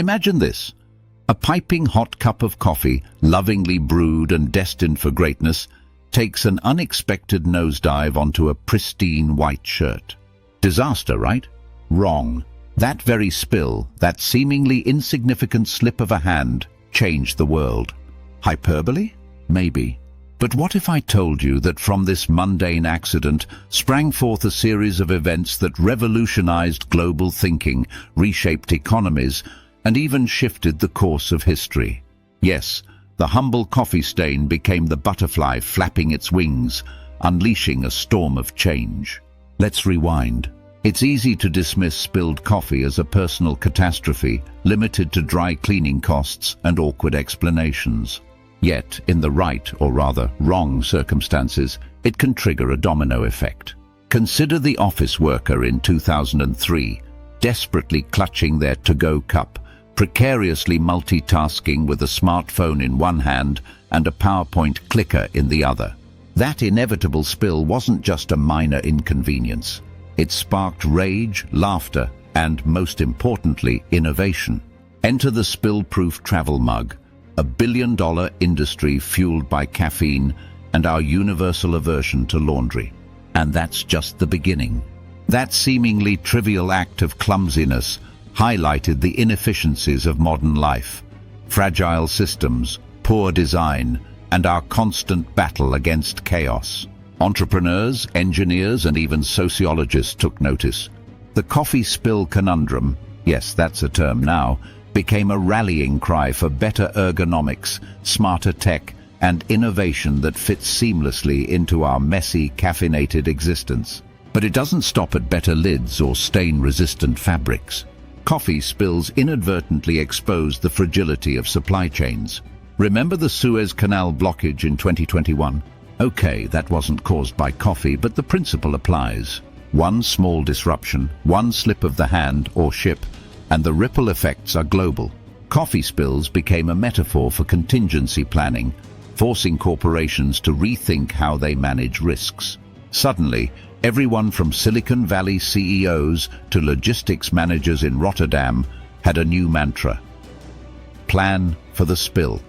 Imagine this. A piping hot cup of coffee, lovingly brewed and destined for greatness, takes an unexpected nosedive onto a pristine white shirt. Disaster, right? Wrong. That very spill, that seemingly insignificant slip of a hand, changed the world. Hyperbole? Maybe. But what if I told you that from this mundane accident sprang forth a series of events that revolutionized global thinking, reshaped economies, and even shifted the course of history? Yes, the humble coffee stain became the butterfly flapping its wings, unleashing a storm of change. Let's rewind. It's easy to dismiss spilled coffee as a personal catastrophe, limited to dry cleaning costs and awkward explanations. Yet, in the right, or rather wrong circumstances, it can trigger a domino effect. Consider the office worker in 2003, desperately clutching their to-go cup, precariously multitasking with a smartphone in one hand and a PowerPoint clicker in the other. That inevitable spill wasn't just a minor inconvenience. It sparked rage, laughter, and, most importantly, innovation. Enter the spill-proof travel mug, a billion-dollar industry fueled by caffeine and our universal aversion to laundry. And that's just the beginning. That seemingly trivial act of clumsiness highlighted the inefficiencies of modern life, fragile systems, poor design, and our constant battle against chaos. Entrepreneurs, engineers, and even sociologists took notice. The coffee spill conundrum, yes, that's a term now, became a rallying cry for better ergonomics, smarter tech, and innovation that fits seamlessly into our messy, caffeinated existence. But it doesn't stop at better lids or stain-resistant fabrics. Coffee spills inadvertently expose the fragility of supply chains. Remember the Suez Canal blockage in 2021? Okay, that wasn't caused by coffee, but the principle applies. One small disruption, one slip of the hand or ship, and the ripple effects are global. Coffee spills became a metaphor for contingency planning, forcing corporations to rethink how they manage risks. Suddenly, everyone from Silicon Valley CEOs to logistics managers in Rotterdam had a new mantra: plan for the spill.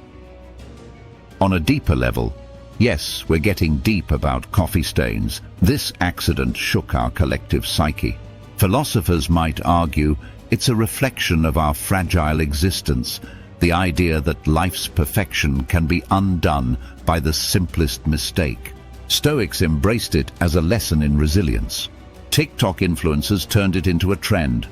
On a deeper level, yes, we're getting deep about coffee stains. This accident shook our collective psyche. Philosophers might argue it's a reflection of our fragile existence, the idea that life's perfection can be undone by the simplest mistake. Stoics embraced it as a lesson in resilience. TikTok influencers turned it into a trend,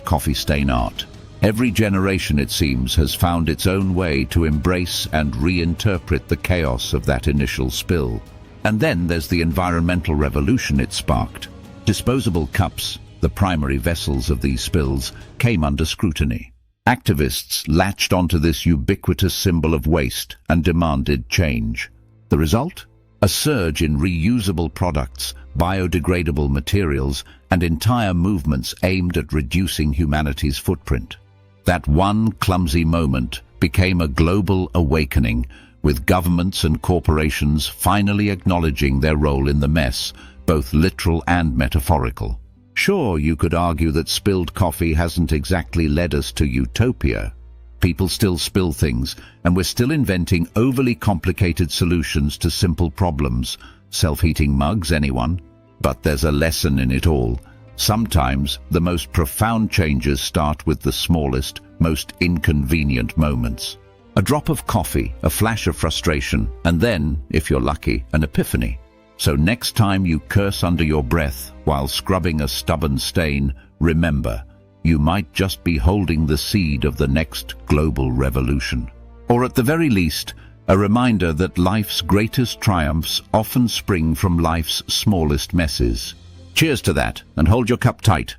#coffee stain art. Every generation, it seems, has found its own way to embrace and reinterpret the chaos of that initial spill. And then there's the environmental revolution it sparked. Disposable cups, the primary vessels of these spills, came under scrutiny. Activists latched onto this ubiquitous symbol of waste and demanded change. The result? A surge in reusable products, biodegradable materials, and entire movements aimed at reducing humanity's footprint. That one clumsy moment became a global awakening, with governments and corporations finally acknowledging their role in the mess, both literal and metaphorical. Sure, you could argue that spilled coffee hasn't exactly led us to utopia. People still spill things, and we're still inventing overly complicated solutions to simple problems. Self-heating mugs, anyone? But there's a lesson in it all. Sometimes the most profound changes start with the smallest, most inconvenient moments. A drop of coffee, a flash of frustration, and then, if you're lucky, an epiphany. So next time you curse under your breath while scrubbing a stubborn stain, remember, you might just be holding the seed of the next global revolution. Or at the very least, a reminder that life's greatest triumphs often spring from life's smallest messes. Cheers to that, and hold your cup tight.